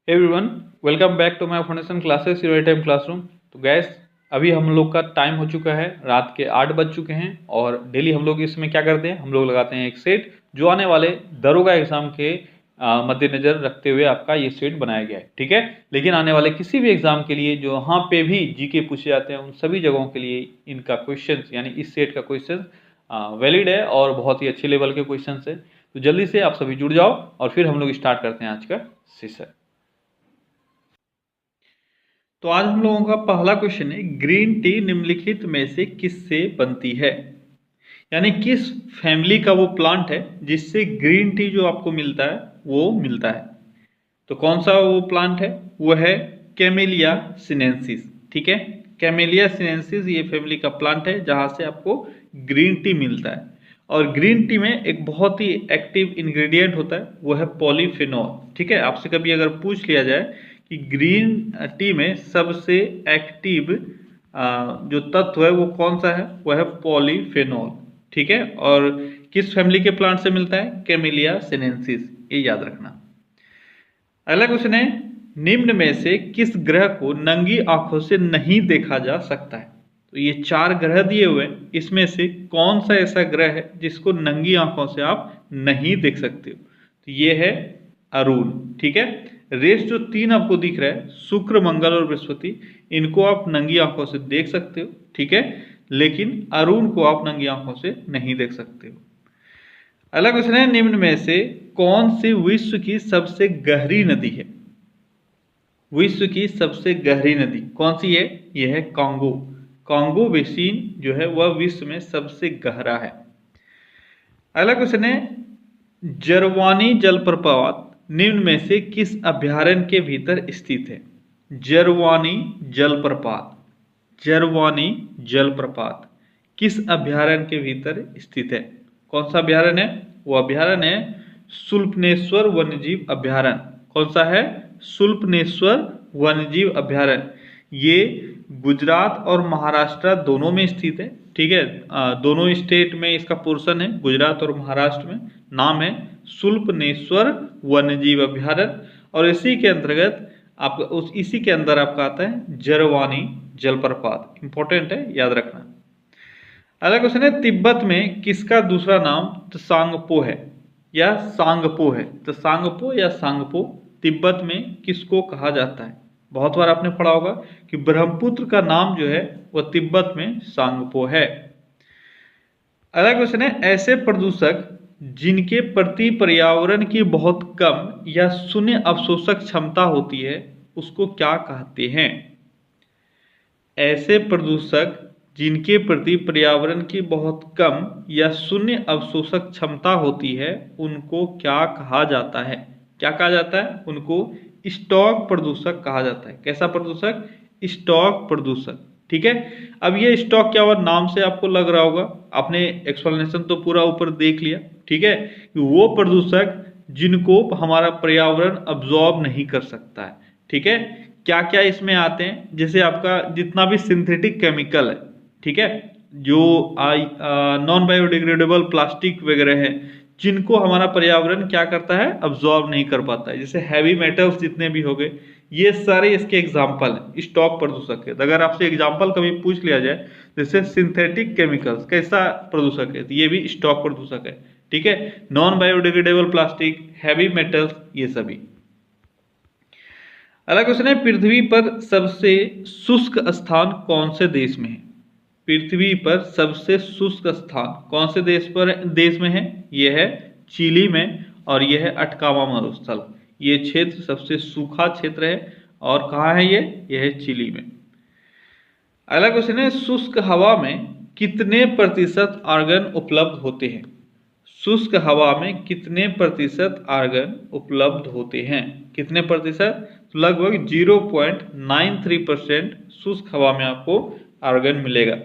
Hey everyone, welcome back to my foundation classes your time classroom. तो guys, अभी हम लोग का टाइम हो चुका है, रात के 8 बज चुके हैं और डेली हम लोग इसमें क्या करते हैं, हम लोग लगाते हैं एक सेट जो आने वाले दरोगा एग्जाम के मद्देनजर रखते हुए आपका ये सेट बनाया गया है। ठीक है, लेकिन आने वाले किसी भी एग्जाम के लिए जो यहाँ पे भी जीके पूछे जाते हैं उन सभी जगहों के लिए इनका क्वेश्चन यानी इस सेट का क्वेश्चन वैलिड है और बहुत ही अच्छे लेवल के क्वेश्चन है। तो जल्दी से आप सभी जुड़ जाओ और फिर हम लोग स्टार्ट करते हैं आज का सेशन। तो आज हम लोगों का पहला क्वेश्चन है, ग्रीन टी निम्नलिखित में से किससे बनती है? यानी किस फैमिली का वो प्लांट है जिससे ग्रीन टी जो आपको मिलता है वो मिलता है। तो कौन सा वो प्लांट है? वो है कैमेलिया सिनेंसिस। ठीक है, कैमेलिया सिनेंसिस ये फैमिली का प्लांट है जहां से आपको ग्रीन टी मिलता है। और ग्रीन टी में एक बहुत ही एक्टिव इंग्रेडिएंट होता है, वो है पॉलीफेनॉल। ठीक है, आपसे कभी अगर पूछ लिया जाए कि ग्रीन टी में सबसे एक्टिव जो तत्व है वो कौन सा है, वो है पॉलीफेनॉल। ठीक है, और किस फैमिली के प्लांट से मिलता है? कैमेलिया सिनेंसिस, ये याद रखना। अगला क्वेश्चन है, निम्न में से किस ग्रह को नंगी आंखों से नहीं देखा जा सकता है? तो ये 4 ग्रह दिए हुए हैं, इसमें से कौन सा ऐसा ग्रह है जिसको नंगी आंखों से आप नहीं देख सकते हो? तो ये है अरुण। ठीक है, रेस जो 3 आपको दिख रहा है, शुक्र, मंगल और बृहस्पति, इनको आप नंगी आंखों से देख सकते हो। ठीक है, लेकिन अरुण को आप नंगी आंखों से नहीं देख सकते हो। अगला क्वेश्चन है, निम्न में से कौन सी विश्व की सबसे गहरी नदी है? विश्व की सबसे गहरी नदी कौन सी है? यह है कांगो। कांगो बेसिन जो है वह विश्व में सबसे गहरा है। अगला क्वेश्चन है, जरवानी जलप्रपात निम्न में से किस अभ्यारण्य के भीतर स्थित है? जरवानी जलप्रपात, जरवानी जलप्रपात किस अभ्यारण्य के भीतर स्थित है? कौन सा अभ्यारण्य है? वो अभ्यारण्य है सुल्पनेश्वर वन्यजीव अभ्यारण्य। कौन सा है? सुल्पनेश्वर वन्यजीव अभ्यारण्य। ये गुजरात और महाराष्ट्र दोनों में स्थित है। ठीक है, दोनों स्टेट में इसका पोर्शन है, गुजरात और महाराष्ट्र में। नाम है सुल्पनेश्वर वन्यजीव अभ्यारण्य और इसी के अंतर्गत आपका इसी के अंदर आपका आता है जरवानी जलप्रपात। इंपॉर्टेंट है, याद रखना। अगला क्वेश्चन है, तिब्बत में किसका दूसरा नाम त्सांगपो है या सांगपो है? त्सांगपो या सांगपो तिब्बत में किसको कहा जाता है? बहुत बार आपने पढ़ा होगा कि ब्रह्मपुत्र का नाम जो है वह तिब्बत में सांगपो है। अगला क्वेश्चन है, ऐसे प्रदूषक जिनके प्रति पर्यावरण की बहुत कम या शून्य अवशोषक क्षमता होती है उसको क्या कहते हैं? ऐसे प्रदूषक जिनके प्रति पर्यावरण की बहुत कम या शून्य अवशोषक क्षमता होती है उनको क्या कहा जाता है? क्या कहा जाता है? उनको स्टॉक प्रदूषक कहा जाता है। कैसा प्रदूषक? स्टॉक प्रदूषक। ठीक है, अब ये स्टॉक क्या हुआ, नाम से आपको लग रहा होगा, आपने एक्सप्लेनेशन तो पूरा ऊपर देख लिया। ठीक है, कि वो प्रदूषक जिनको हमारा पर्यावरण अब्जॉर्ब नहीं कर सकता है। ठीक है, क्या क्या इसमें आते हैं? जैसे आपका जितना भी सिंथेटिक केमिकल है, ठीक है, जो नॉन बायोडिग्रेडेबल प्लास्टिक वगैरह है, जिनको हमारा पर्यावरण क्या करता है, अब्जॉर्ब नहीं कर पाता है, जैसे हैवी मेटल्स जितने भी हो गए, ये सारे इसके एग्जाम्पल हैं स्टॉक प्रदूषक है। अगर आपसे एग्जाम्पल कभी पूछ लिया जाए, जैसे सिंथेटिक केमिकल्स कैसा प्रदूषक है, तो ये भी स्टॉक प्रदूषक है। ठीक है, non biodegradable plastic, heavy metals, ये सभी। अगला क्वेश्चन है, पृथ्वी पर सबसे शुष्क स्थान कौन से देश में है? पृथ्वी पर सबसे शुष्क स्थान कौन से देश में है? यह है चिली में और यह है अटकामा मरुस्थल। ये क्षेत्र सबसे सूखा क्षेत्र है और कहाँ है ये? यह है चिली में। अगला क्वेश्चन है, शुष्क हवा में कितने प्रतिशत आर्गन उपलब्ध होते हैं? शुष्क हवा में कितने प्रतिशत आर्गन उपलब्ध होते हैं? कितने प्रतिशत? लगभग 0.93% शुष्क हवा में आपको आर्गन मिलेगा।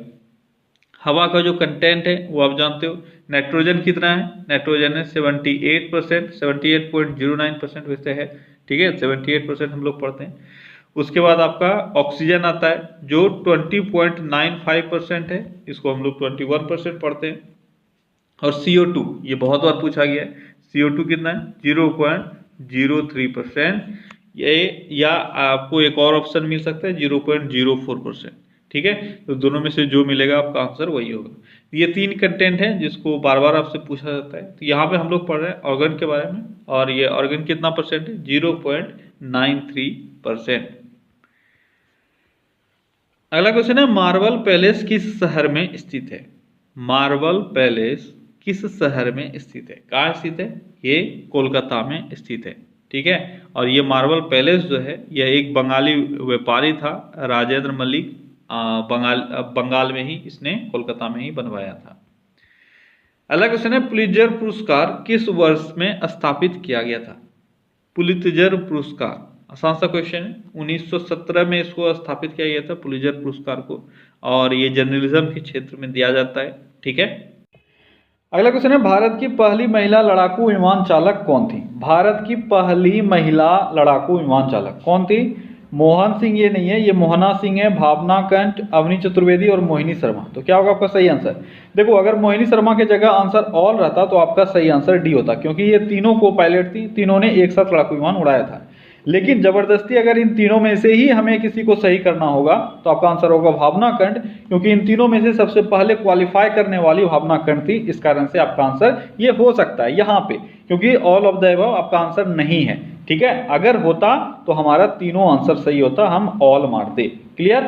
हवा का जो कंटेंट है वो आप जानते हो, नाइट्रोजन कितना है? नाइट्रोजन है 78%, 78.09% वैसे है। ठीक है, 78% हम लोग पढ़ते हैं। उसके बाद आपका ऑक्सीजन आता है जो 20.95% है, इसको हम लोग 21% पढ़ते हैं। और CO2, ये बहुत बार पूछा गया है, CO2 कितना है? 0.03%। ये, या आपको एक और ऑप्शन मिल सकता है 0.04%। ठीक है, तो दोनों में से जो मिलेगा आपका आंसर वही होगा। ये 3 कंटेंट है जिसको बार बार आपसे पूछा जाता है। तो यहाँ पे हम लोग पढ़ रहे हैं ऑर्गन के बारे में, और ये ऑर्गन कितना परसेंट है, 0.93%। अगला क्वेश्चन है, मार्बल पैलेस किस शहर में स्थित है। मार्बल पैलेस किस शहर में स्थित है, कहाँ स्थित है, ये कोलकाता में स्थित है। ठीक है, और ये मार्बल पैलेस जो है यह एक बंगाली व्यापारी था, राजेंद्र मलिक, बंगाल में ही इसने कोलकाता में ही बनवाया था। अगला क्वेश्चन है, पुलित्जर पुरस्कार किस वर्ष में स्थापित किया गया था। पुलित्जर पुरस्कार आसान सा क्वेश्चन है, 1917 में इसको स्थापित किया गया था पुलित्जर पुरस्कार को, और ये जर्नलिज्म के क्षेत्र में दिया जाता है। ठीक है, अगला क्वेश्चन है, भारत की पहली महिला लड़ाकू विमान चालक कौन थी। भारत की पहली महिला लड़ाकू विमान चालक कौन थी। मोहन सिंह ये नहीं है, ये मोहना सिंह है, भावना कंठ, अवनी चतुर्वेदी और मोहिनी शर्मा। तो क्या होगा आपका सही आंसर। देखो, अगर मोहिनी शर्मा की जगह आंसर ऑल रहता तो आपका सही आंसर डी होता, क्योंकि ये तीनों को पायलट थी, तीनों ने एक साथ लड़ाकू विमान उड़ाया था। लेकिन जबरदस्ती अगर इन तीनों में से ही हमें किसी को सही करना होगा तो आपका आंसर होगा भावना कंठ, क्योंकि इन तीनों में से सबसे पहले क्वालिफाई करने वाली भावना कंठ थी। इस कारण से आपका आंसर ये हो सकता है यहाँ पे, क्योंकि ऑल ऑफ द अबव आपका आंसर नहीं है। ठीक है, अगर होता तो हमारा तीनों आंसर सही होता, हम ऑल मारते। क्लियर।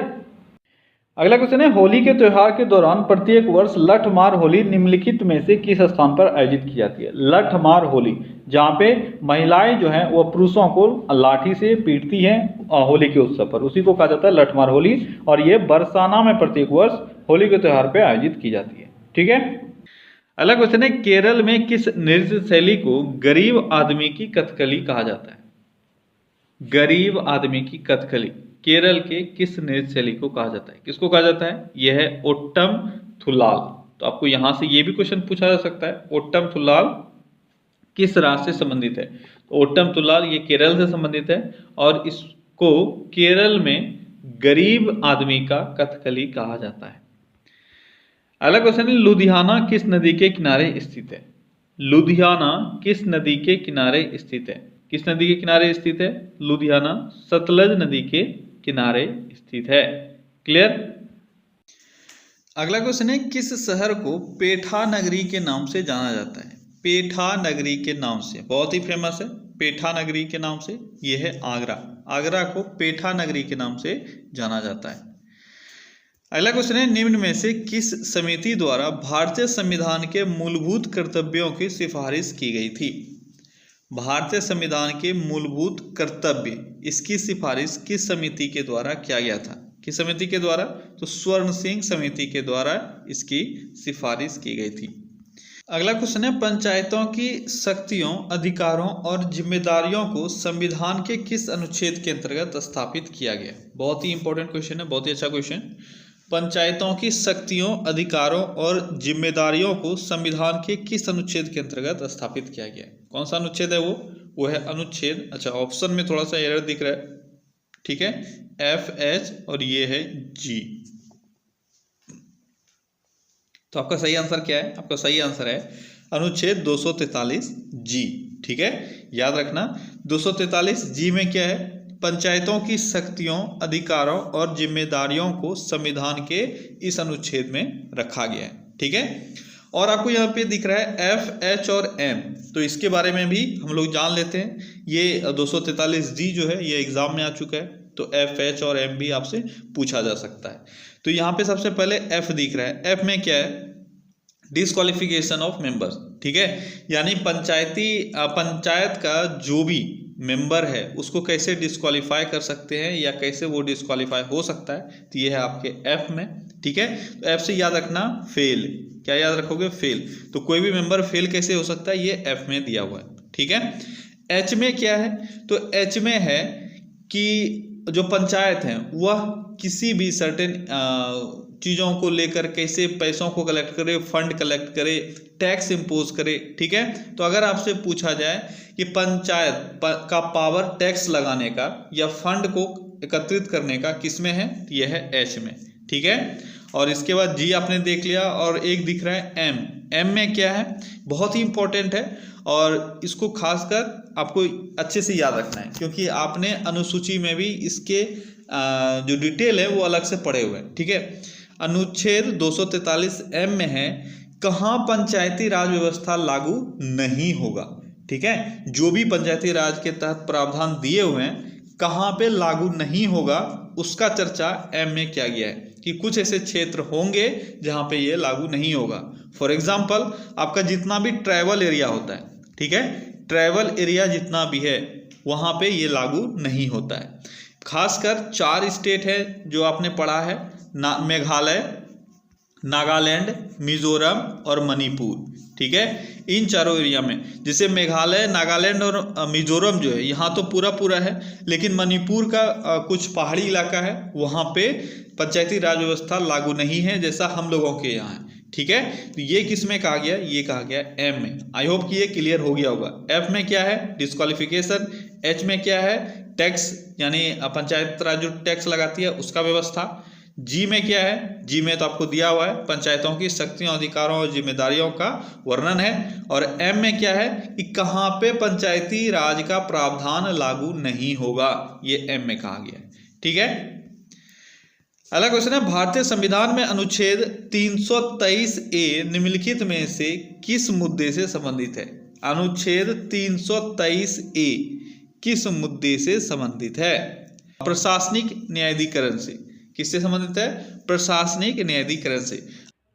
अगला क्वेश्चन है, होली के त्योहार के दौरान प्रत्येक वर्ष लठमार होली निम्नलिखित में से किस स्थान पर आयोजित की जाती है। लठमार होली, जहाँ पे महिलाएं जो हैं वो पुरुषों को लाठी से पीटती हैं होली के उत्सव पर, उसी को कहा जाता है लठमार होली, और ये बरसाना में प्रत्येक वर्ष होली के त्योहार पर आयोजित की जाती है। ठीक है, अगला क्वेश्चन है, केरल में किस नृत्य शैली को गरीब आदमी की कथकली कहा जाता है। गरीब आदमी की कथकली केरल के किस नृत्य शैली को कहा जाता है, किसको कहा जाता है, यह है ओट्टम थुल्लाल। तो आपको यहां से ये भी क्वेश्चन पूछा जा सकता है, ओट्टम थुल्लाल किस राज्य से संबंधित है। तो ओट्टम थुल्लाल ये केरल से संबंधित है, और इसको केरल में गरीब आदमी का कथकली कहा जाता है। अगला क्वेश्चन है, लुधियाना किस नदी के किनारे स्थित है। लुधियाना किस नदी के किनारे स्थित है, किस नदी के किनारे स्थित है, लुधियाना सतलज नदी के किनारे स्थित है। क्लियर। अगला क्वेश्चन है, किस शहर को पेठा नगरी के नाम से जाना जाता है। पेठा नगरी के नाम से, बहुत ही फेमस है पेठा नगरी के नाम से, यह है आगरा। आगरा को पेठा नगरी के नाम से जाना जाता है। अगला क्वेश्चन है, निम्न में से किस समिति द्वारा भारतीय संविधान के मूलभूत कर्तव्यों की सिफारिश की गई थी। भारतीय संविधान के मूलभूत कर्तव्य, इसकी सिफारिश किस समिति के द्वारा किया गया था, किस समिति के द्वारा, तो स्वर्ण सिंह समिति के द्वारा इसकी सिफारिश की गई थी। अगला क्वेश्चन है, पंचायतों की शक्तियों, अधिकारों और जिम्मेदारियों को संविधान के किस अनुच्छेद के अंतर्गत स्थापित किया गया। बहुत ही इंपॉर्टेंट क्वेश्चन है, बहुत ही अच्छा क्वेश्चन। पंचायतों की शक्तियों, अधिकारों और जिम्मेदारियों को संविधान के किस अनुच्छेद के अंतर्गत स्थापित किया गया। कौन सा अनुच्छेद है वो है अनुच्छेद, अच्छा ऑप्शन में थोड़ा सा एरर दिख रहा है, ठीक है, FH और ये है G। तो आपका सही आंसर क्या है, आपका सही आंसर है अनुच्छेद 243 G। ठीक है, याद रखना 243 G में क्या है, पंचायतों की शक्तियों, अधिकारों और जिम्मेदारियों को संविधान के इस अनुच्छेद में रखा गया है। ठीक है, और आपको यहाँ पे दिख रहा है FH और M, तो इसके बारे में भी हम लोग जान लेते हैं। ये 243 D जो है ये एग्जाम में आ चुका है, तो FH और M भी आपसे पूछा जा सकता है। तो यहाँ पे सबसे पहले F दिख रहा है, F में क्या है, डिस्क्वालिफिकेशन ऑफ मेंबर्स। ठीक है, यानी पंचायत का जो भी मेंबर है उसको कैसे डिस्क्वालीफाई कर सकते हैं या कैसे वो डिस्क्वालीफाई हो सकता है, तो ये है आपके F में। ठीक है, तो F से याद रखना फेल, क्या याद रखोगे, फेल। तो कोई भी मेंबर फेल कैसे हो सकता है, ये F में दिया हुआ है। ठीक है, H में क्या है, तो H में है कि जो पंचायत है वह किसी भी सर्टेन चीज़ों को लेकर कैसे पैसों को कलेक्ट करे, फंड कलेक्ट करे, टैक्स इम्पोज करे। ठीक है, तो अगर आपसे पूछा जाए कि पंचायत का पावर टैक्स लगाने का या फंड को एकत्रित करने का किस में है, यह है H में। ठीक है, और इसके बाद G आपने देख लिया, और एक दिख रहा है M। एम में क्या है, बहुत ही इंपॉर्टेंट है और इसको खासकर आपको अच्छे से याद रखना है, क्योंकि आपने अनुसूची में भी इसके जो डिटेल है वो अलग से पढ़े हुए हैं। ठीक है, अनुच्छेद 243 एम में है, कहाँ पंचायती राज व्यवस्था लागू नहीं होगा। ठीक है, जो भी पंचायती राज के तहत प्रावधान दिए हुए हैं कहाँ पे लागू नहीं होगा उसका चर्चा एम में किया गया है कि कुछ ऐसे क्षेत्र होंगे जहाँ पे ये लागू नहीं होगा। फॉर एग्जाम्पल, आपका जितना भी ट्रैवल एरिया होता है, ठीक है, ट्रैवल एरिया जितना भी है वहाँ पे ये लागू नहीं होता है। खासकर 4 स्टेट है जो आपने पढ़ा है, मेघालय, नागालैंड, मिजोरम और मणिपुर। ठीक है, इन चारों एरिया में, जैसे मेघालय, नागालैंड और मिजोरम जो है यहाँ तो पूरा है, लेकिन मणिपुर का कुछ पहाड़ी इलाका है वहाँ पे पंचायती राज व्यवस्था लागू नहीं है जैसा हम लोगों के यहाँ है। ठीक है, तो ये किस में कहा गया, ये कहा गया एम में। आई होप कि ये क्लियर हो गया होगा। एफ में क्या है, डिस्क्वालिफिकेशन। एच में क्या है, टैक्स, यानी पंचायत राज जो टैक्स लगाती है उसका व्यवस्था। जी में क्या है, जी में तो आपको दिया हुआ है पंचायतों की शक्तियों, अधिकारों और जिम्मेदारियों का वर्णन है। और एम में क्या है कि कहाँ पे पंचायती राज का प्रावधान लागू नहीं होगा, ये एम में कहा गया है। ठीक है, अगला क्वेश्चन है, भारतीय संविधान में अनुच्छेद 323 ए निम्नलिखित में से किस मुद्दे से संबंधित है। अनुच्छेद 323 ए किस मुद्दे से संबंधित है? प्रशासनिक न्यायाधिकरण से। किससे संबंधित है? प्रशासनिक न्यायाधिकरण से।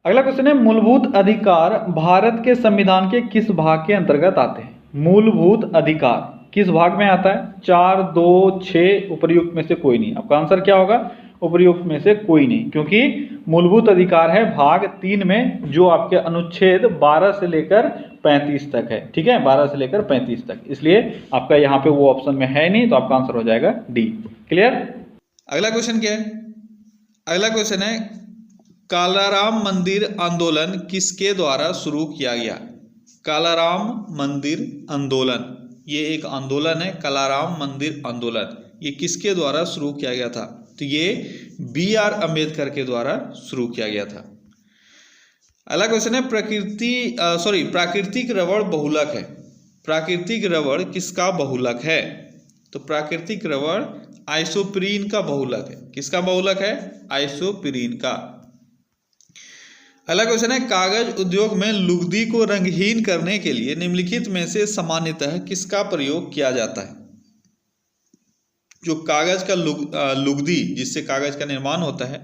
अगला क्वेश्चन है, मूलभूत अधिकार भारत के संविधान के किस भाग के अंतर्गत आते हैं? मूलभूत अधिकार किस भाग में आता है? 4, 2, 6 उपर्युक्त में से कोई नहीं। आपका आंसर क्या होगा? उपर्युक्त में से कोई नहीं, क्योंकि मूलभूत अधिकार है भाग 3 में, जो आपके अनुच्छेद 12 से लेकर 35 तक है। ठीक है, 12 से लेकर 35 तक, इसलिए आपका यहाँ पे वो ऑप्शन में है नहीं, तो आपका आंसर हो जाएगा डी। क्लियर? अगला क्वेश्चन क्या है? अगला क्वेश्चन है, कालाराम मंदिर आंदोलन किसके द्वारा शुरू किया गया? कालाराम मंदिर आंदोलन, ये एक आंदोलन है, कालाराम मंदिर आंदोलन, ये किसके द्वारा शुरू किया गया था? तो ये B.R. अम्बेडकर के द्वारा शुरू किया गया था। अगला क्वेश्चन है, प्राकृतिक रबड़ बहुलक है। प्राकृतिक रबड़ किसका बहुलक है? तो प्राकृतिक रबड़ आइसोप्रीन का बहुलक है। किसका बहुलक है? आइसोप्रीन का। अगला क्वेश्चन है, कागज उद्योग में लुगदी को रंगहीन करने के लिए निम्नलिखित में से सामान्यतः किसका प्रयोग किया जाता है? जो कागज का लुगदी, जिससे कागज का निर्माण होता है,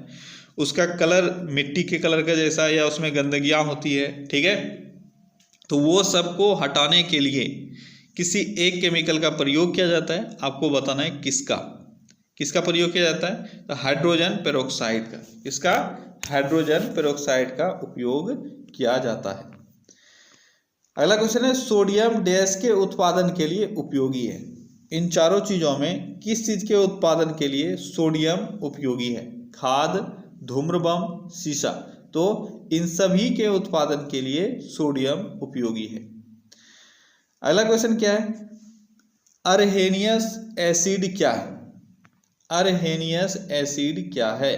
उसका कलर मिट्टी के कलर का जैसा या उसमें गंदगियां होती है, ठीक है, तो वो सबको हटाने के लिए किसी एक केमिकल का प्रयोग किया जाता है। आपको बताना है किसका प्रयोग किया जाता है? तो हाइड्रोजन पेरोक्साइड का। किसका? हाइड्रोजन पेरोक्साइड का उपयोग किया जाता है। अगला क्वेश्चन है, सोडियम डैश के उत्पादन के लिए उपयोगी है। इन चारों चीजों में किस चीज के उत्पादन के लिए सोडियम उपयोगी है? खाद, धूम्रबम, शीशा। तो इन सभी के उत्पादन के लिए सोडियम उपयोगी है। अगला क्वेश्चन क्या है? अर्हेनियस एसिड क्या है? अर्हेनियस एसिड क्या है?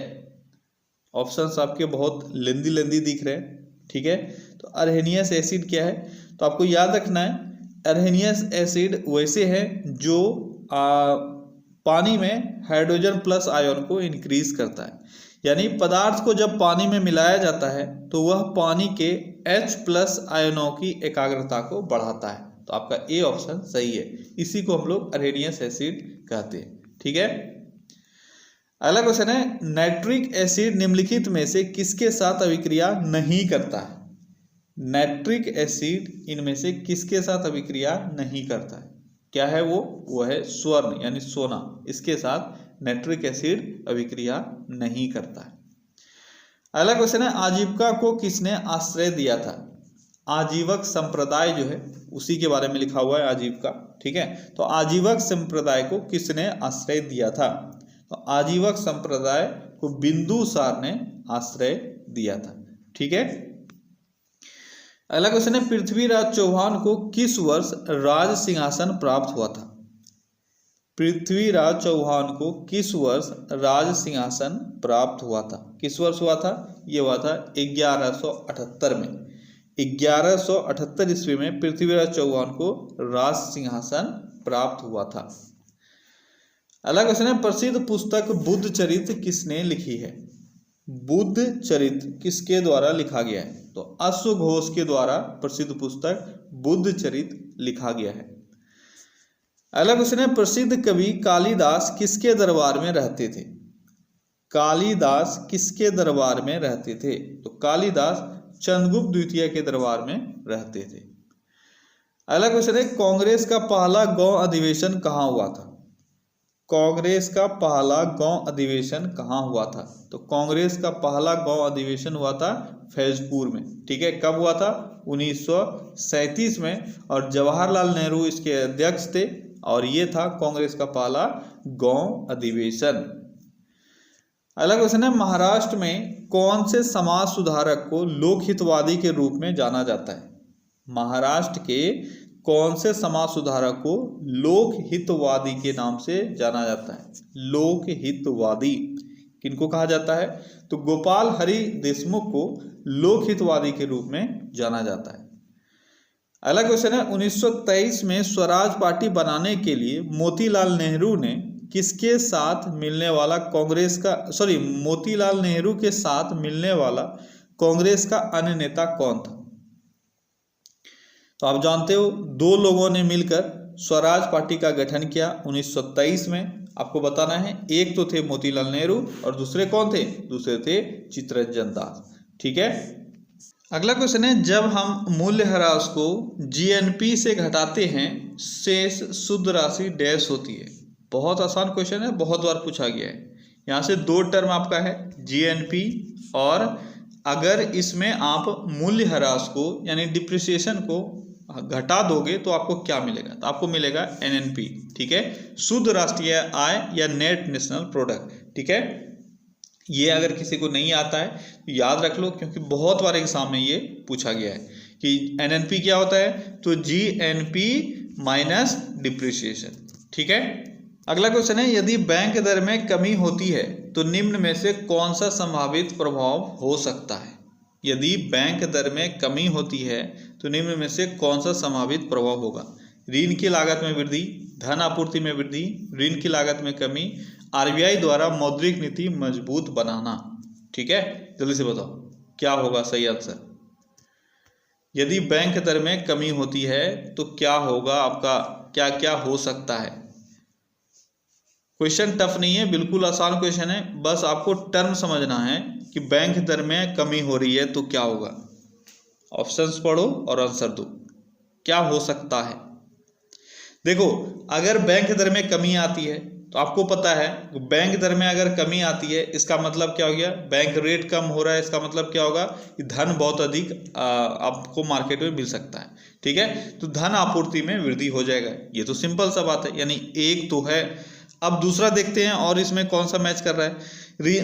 ऑप्शंस आपके बहुत लेंदी दिख रहे हैं, ठीक है, तो अर्हेनियस एसिड क्या है? तो आपको याद रखना है, अर्हेनियस एसिड वैसे है जो पानी में हाइड्रोजन प्लस आयन को इंक्रीज करता है, यानी पदार्थ को जब पानी में मिलाया जाता है तो वह पानी के H+ आयनों की एकाग्रता को बढ़ाता है। तो आपका ए ऑप्शन सही है, इसी को हम लोग अर्हेनियस एसिड कहते हैं। ठीक है, अगला क्वेश्चन है, नाइट्रिक एसिड निम्नलिखित में से किसके साथ अभिक्रिया नहीं करता है? नाइट्रिक एसिड इनमें से किसके साथ अभिक्रिया नहीं करता है? क्या है वो है स्वर्ण यानी सोना, इसके साथ नाइट्रिक एसिड अभिक्रिया नहीं करता है। अगला क्वेश्चन है, आजीविका को किसने आश्रय दिया था? आजीवक संप्रदाय जो है उसी के बारे में लिखा हुआ है, आजीविका। ठीक है, तो आजीवक संप्रदाय को किसने आश्रय दिया था? तो आजीवक संप्रदाय को बिंदुसार ने आश्रय दिया था। ठीक है, अगला क्वेश्चन है, पृथ्वीराज चौहान को किस वर्ष राज सिंहासन प्राप्त हुआ था? पृथ्वीराज चौहान को किस वर्ष राज सिंहासन प्राप्त हुआ था? किस वर्ष हुआ था? ये हुआ था 1178 में। 1178 ईस्वी में पृथ्वीराज चौहान को राज सिंहासन प्राप्त हुआ था। अगला क्वेश्चन है, प्रसिद्ध पुस्तक बुद्ध चरित्र किसने लिखी है? बुद्ध चरित्र किसके द्वारा लिखा गया है? तो अश्वघोष के द्वारा प्रसिद्ध पुस्तक बुद्ध चरित्र लिखा गया है। अगला क्वेश्चन है, प्रसिद्ध कवि कालिदास किसके दरबार में रहते थे? कालिदास किसके दरबार में रहते थे? तो कालिदास चंद्रगुप्त द्वितीय के दरबार में रहते थे। अगला क्वेश्चन है, कांग्रेस का पहला गौ अधिवेशन कहाँ हुआ था? कांग्रेस का पहला गौ अधिवेशन कहाँ हुआ था? तो कांग्रेस का पहला गौ अधिवेशन हुआ था फैजपुर में। ठीक है, कब हुआ था? 1937 में, और जवाहरलाल नेहरू इसके अध्यक्ष थे, और ये था कांग्रेस का पहला गौ अधिवेशन। अगला क्वेश्चन है, महाराष्ट्र में कौन से समाज सुधारक को लोकहितवादी के रूप में जाना जाता है? महाराष्ट्र के कौन से समाज सुधारक को लोकहितवादी के नाम से जाना जाता है? लोकहितवादी किनको कहा जाता है? तो गोपाल हरि देशमुख को लोकहितवादी के रूप में जाना जाता है। अगला क्वेश्चन है, 1923 में स्वराज पार्टी बनाने के लिए मोतीलाल नेहरू ने किसके साथ मिलने वाला मोतीलाल नेहरू के साथ मिलने वाला कांग्रेस का अन्य नेता कौन था? तो आप जानते हो, दो लोगों ने मिलकर स्वराज पार्टी का गठन किया 1923 में। आपको बताना है, एक तो थे मोतीलाल नेहरू और दूसरे कौन थे? दूसरे थे चित्तरंजन दास। ठीक है, अगला क्वेश्चन है, जब हम मूल्यह्रास को जीएनपी से घटाते हैं शेष शुद्ध राशि डैश होती है? बहुत आसान क्वेश्चन है, बहुत बार पूछा गया है। यहाँ से दो टर्म आपका है, जीएनपी, और अगर इसमें आप मूल्यह्रास को यानी डिप्रिसिएशन को घटा दोगे तो आपको क्या मिलेगा? तो आपको मिलेगा एनएनपी। ठीक है, शुद्ध राष्ट्रीय आय या नेट नेशनल प्रोडक्ट। ठीक है, ये अगर किसी को नहीं आता है तो याद रख लो, क्योंकि बहुत बार एग्जाम में ये पूछा गया है कि एनएनपी क्या होता है? तो जीएनपी माइनस डिप्रिसिएशन। ठीक है, अगला क्वेश्चन है, यदि बैंक दर में कमी होती है तो निम्न में से कौन सा संभावित प्रभाव हो सकता है? यदि बैंक दर में कमी होती है तो निम्न में से कौन सा संभावित प्रभाव होगा? ऋण की लागत में वृद्धि, धन आपूर्ति में वृद्धि, ऋण की लागत में कमी, आरबीआई द्वारा मौद्रिक नीति मजबूत बनाना। ठीक है, जल्दी से बताओ क्या होगा सही आंसर? यदि बैंक दर में कमी होती है तो क्या होगा आपका? क्या क्या हो सकता है? क्वेश्चन टफ नहीं है, बिल्कुल आसान क्वेश्चन है, बस आपको टर्म समझना है कि बैंक दर में कमी हो रही है तो क्या होगा। ऑप्शंस पढ़ो और आंसर दो, क्या हो सकता है। देखो, अगर बैंक दर में कमी आती है तो आपको पता है बैंक दर में अगर कमी आती है इसका मतलब क्या हो गया? बैंक रेट कम हो रहा है, इसका मतलब क्या होगा कि धन बहुत अधिक आपको मार्केट में मिल सकता है। ठीक है, तो धन आपूर्ति में वृद्धि हो जाएगा। ये तो सिंपल सा बात है, यानी एक तो है। अब दूसरा देखते हैं और इसमें कौन सा मैच कर रहा है।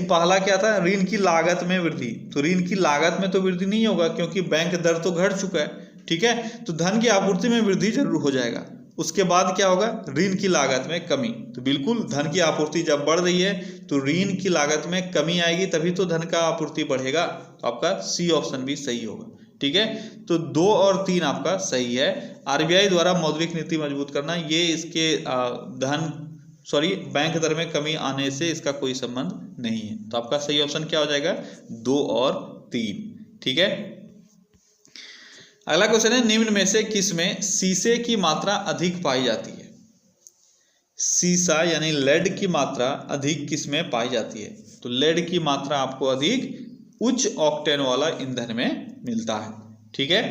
पहला क्या था? ऋण की लागत में वृद्धि। तो ऋण की लागत में तो वृद्धि नहीं होगा क्योंकि बैंक दर तो घट चुका है। ठीक है, तो धन की आपूर्ति में वृद्धि जरूर हो जाएगा। उसके बाद क्या होगा? ऋण की लागत में कमी। तो बिल्कुल धन की आपूर्ति जब बढ़ रही है तो ऋण की लागत में कमी आएगी, तभी तो धन का आपूर्ति बढ़ेगा। तो आपका सी ऑप्शन भी सही होगा। ठीक है, तो 2 और 3 आपका सही है। आरबीआई द्वारा मौद्रिक नीति मजबूत करना, ये इसके बैंक दर में कमी आने से इसका कोई संबंध नहीं है। तो आपका सही ऑप्शन क्या हो जाएगा? 2 और 3। ठीक है, अगला क्वेश्चन है, निम्न में से किसमें शीशे की मात्रा अधिक पाई जाती है? सीसा यानी लेड की मात्रा अधिक किसमें पाई जाती है? तो लेड की मात्रा आपको अधिक उच्च ऑक्टेन वाला ईंधन में मिलता है। ठीक है,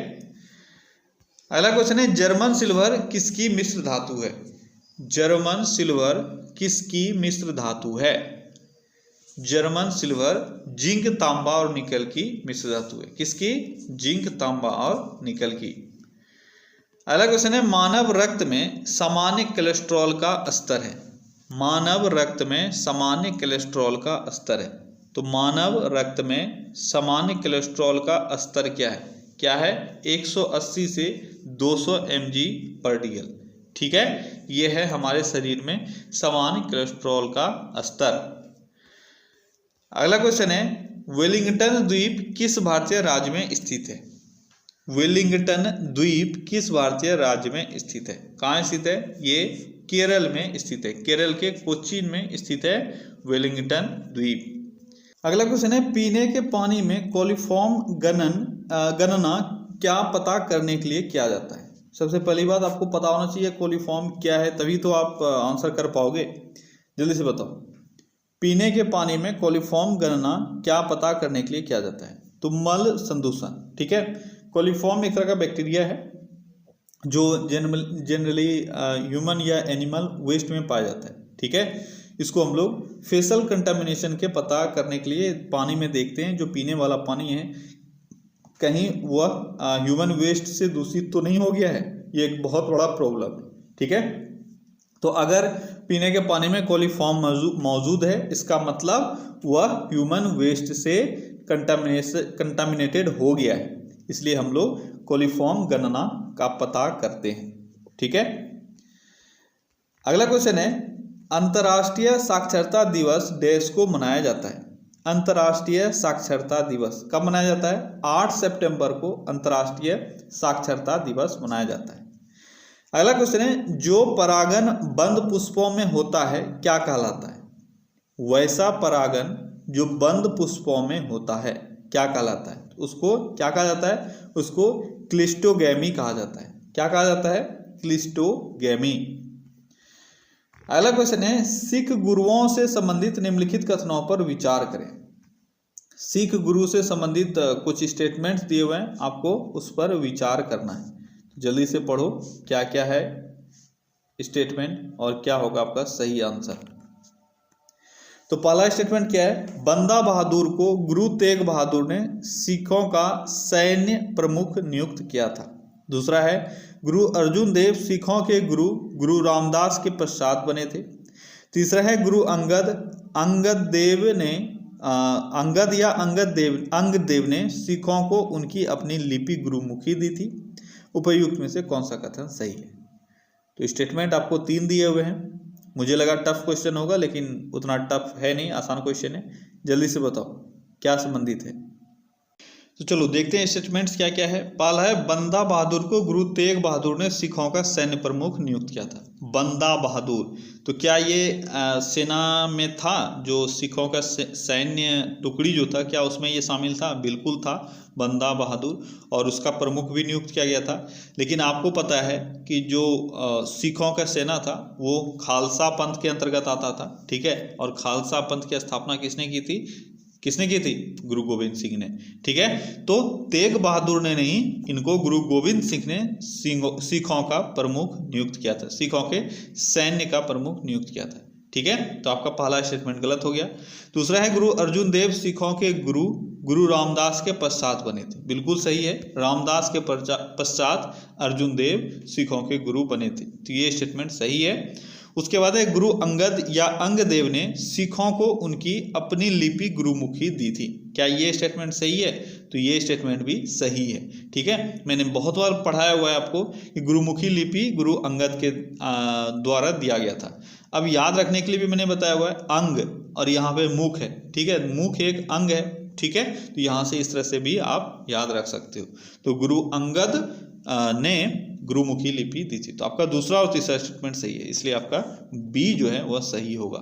अगला क्वेश्चन है, जर्मन सिल्वर किसकी मिश्र धातु है? जर्मन सिल्वर किसकी मिश्र धातु है? जर्मन सिल्वर जिंक, तांबा और निकल की मिश्र धातु है। किसकी? जिंक, तांबा और निकल की। अगला क्वेश्चन है, मानव रक्त में सामान्य कोलेस्ट्रॉल का स्तर है। मानव रक्त में सामान्य कोलेस्ट्रॉल का स्तर है। तो मानव रक्त में सामान्य कोलेस्ट्रॉल का स्तर क्या है? क्या है? 180 से 200 mg/dl। ठीक है, यह है हमारे शरीर में सामान्य कोलेस्ट्रॉल का स्तर। अगला क्वेश्चन है, वेलिंगटन द्वीप किस भारतीय राज्य में स्थित है? वेलिंगटन द्वीप किस भारतीय राज्य में स्थित है? कहाँ स्थित है? ये केरल में स्थित है। केरल के कोचीन में स्थित है वेलिंगटन द्वीप। अगला क्वेश्चन है, पीने के पानी में कोलिफॉर्म गणना क्या पता करने के लिए किया जाता है? सबसे पहली बात आपको पता होना चाहिए कोलिफॉर्म क्या है, तभी तो आप आंसर कर पाओगे। जल्दी से बताओ, पीने के पानी में कोलिफॉर्म गणना क्या पता करने के लिए किया जाता है? तो मल संदूषण। ठीक है, कोलिफॉर्म एक तरह का बैक्टीरिया है जो जनरली ह्यूमन या एनिमल वेस्ट में पाया जाता है। ठीक है, इसको हम लोग फेशल कंटामिनेशन के पता करने के लिए पानी में देखते हैं। जो पीने वाला पानी है कहीं वह ह्यूमन वेस्ट से दूषित तो नहीं हो गया है, ये एक बहुत बड़ा प्रॉब्लम है। ठीक है, तो अगर पीने के पानी में कोलिफॉर्म मौजूद है, इसका मतलब वह ह्यूमन वेस्ट से कंटामिनेटेड हो गया है, इसलिए हम लोग कोलिफॉर्म गणना का पता करते हैं। ठीक है, अगला क्वेश्चन है, अंतर्राष्ट्रीय साक्षरता दिवस देश को मनाया जाता है? अंतर्राष्ट्रीय साक्षरता दिवस कब मनाया जाता है? 8 सितंबर को अंतर्राष्ट्रीय साक्षरता दिवस मनाया जाता है। अगला क्वेश्चन है, जो परागन बंद पुष्पों में होता है क्या कहलाता है? वैसा परागन जो बंद पुष्पों में होता है क्या कहलाता है? उसको क्या कहा जाता है? उसको क्लिस्टोगैमी कहा जाता है। क्या कहा जाता है? क्लिस्टोगैमी। अगला क्वेश्चन है, सिख गुरुओं से संबंधित निम्नलिखित कथनों पर विचार करें। सिख गुरु से संबंधित कुछ स्टेटमेंट्स दिए हुए हैं, आपको उस पर विचार करना है। जल्दी से पढ़ो क्या क्या है स्टेटमेंट और क्या होगा आपका सही आंसर। तो पहला स्टेटमेंट क्या है? बंदा बहादुर को गुरु तेग बहादुर ने सिखों का सैन्य प्रमुख नियुक्त किया था। दूसरा है, गुरु अर्जुन देव सिखों के गुरु रामदास के पश्चात बने थे। तीसरा है, गुरु अंगद देव ने सिखों को उनकी अपनी लिपि गुरुमुखी दी थी। उपयुक्त में से कौन सा कथन सही है? तो स्टेटमेंट आपको 3 दिए हुए हैं। मुझे लगा टफ क्वेश्चन होगा, लेकिन उतना टफ है नहीं, आसान क्वेश्चन है। जल्दी से बताओ क्या संबंधित है। तो चलो देखते हैं स्टेटमेंट्स क्या क्या है। पहला है, बंदा बहादुर को गुरु तेग बहादुर ने सिखों का सैन्य प्रमुख नियुक्त किया था। बंदा बहादुर, तो क्या ये सेना में था? जो सिखों का सैन्य टुकड़ी जो था, क्या उसमें ये शामिल था? बिल्कुल था, बंदा बहादुर, और उसका प्रमुख भी नियुक्त किया गया था। लेकिन आपको पता है कि जो सिखों का सेना था वो खालसा पंथ के अंतर्गत आता था। ठीक है, और खालसा पंथ की स्थापना किसने की थी? गुरु गोविंद सिंह ने। ठीक है, तो तेग बहादुर ने नहीं, इनको गुरु गोविंद सिंह ने सिखों का प्रमुख नियुक्त किया था, सिखों के सैन्य का प्रमुख नियुक्त किया था। ठीक है, तो आपका पहला स्टेटमेंट गलत हो गया। दूसरा है, गुरु अर्जुन देव सिखों के गुरु रामदास के पश्चात बने थे। बिल्कुल सही है, रामदास के पश्चात अर्जुन देव सिखों के गुरु बने थे, तो ये स्टेटमेंट सही है। उसके बाद है, गुरु अंगद या अंगदेव ने सिखों को उनकी अपनी लिपि गुरुमुखी दी थी। क्या ये स्टेटमेंट सही है? तो ये स्टेटमेंट भी सही है। ठीक है, मैंने बहुत बार पढ़ाया हुआ है आपको कि गुरुमुखी लिपि गुरु अंगद के द्वारा दिया गया था। अब याद रखने के लिए भी मैंने बताया हुआ है, अंग और यहाँ पे मुख है। ठीक है, मुख एक अंग है। ठीक है, तो यहाँ से इस तरह से भी आप याद रख सकते हो। तो गुरु अंगद ने गुरुमुखी लिपि दी थी। तो आपका दूसरा और तीसरा स्टेटमेंट सही है, इसलिए आपका बी जो है वह सही होगा।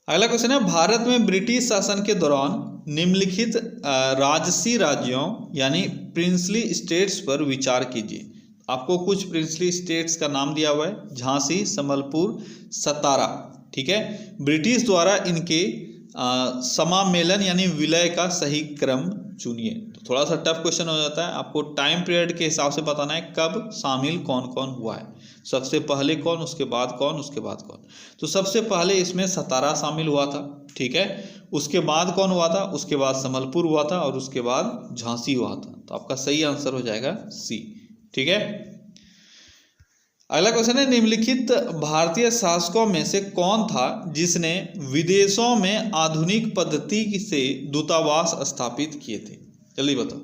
अगला क्वेश्चन है, भारत में ब्रिटिश शासन के दौरान निम्नलिखित राजसी राज्यों यानी प्रिंसली स्टेट्स पर विचार कीजिए। आपको कुछ प्रिंसली स्टेट्स का नाम दिया हुआ है, झांसी, संबलपुर, सतारा। ठीक है, ब्रिटिश द्वारा इनके समामेलन यानी विलय का सही क्रम चुनिए। तो थोड़ा सा टफ क्वेश्चन हो जाता है, आपको टाइम पीरियड के हिसाब से बताना है कब शामिल कौन कौन हुआ है। सबसे पहले कौन, उसके बाद कौन, उसके बाद कौन। तो सबसे पहले इसमें सतारा शामिल हुआ था। ठीक है, उसके बाद कौन हुआ था? उसके बाद संबलपुर हुआ था और उसके बाद झांसी हुआ था। तो आपका सही आंसर हो जाएगा सी। ठीक है, अगला क्वेश्चन है, निम्नलिखित भारतीय शासकों में से कौन था जिसने विदेशों में आधुनिक पद्धति से दूतावास स्थापित किए थे? जल्दी बताओ।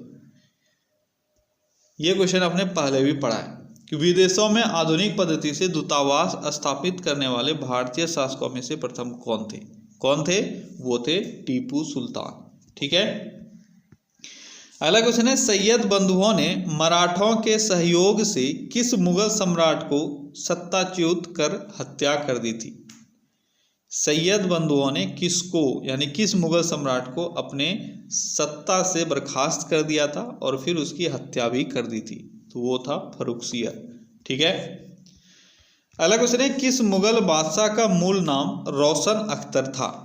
यह क्वेश्चन आपने पहले भी पढ़ा है कि विदेशों में आधुनिक पद्धति से दूतावास स्थापित करने वाले भारतीय शासकों में से प्रथम कौन थे? कौन थे? वो थे टीपू सुल्तान। ठीक है, अगला क्वेश्चन है, सैयद बंधुओं ने मराठों के सहयोग से किस मुगल सम्राट को सत्ताच्युत कर हत्या कर दी थी? सैयद बंधुओं ने किसको यानी किस मुगल सम्राट को अपने सत्ता से बर्खास्त कर दिया था और फिर उसकी हत्या भी कर दी थी? तो वो था फर्रुखसियर। ठीक है। अगला क्वेश्चन है, किस मुगल बादशाह का मूल नाम रोशन अख्तर था?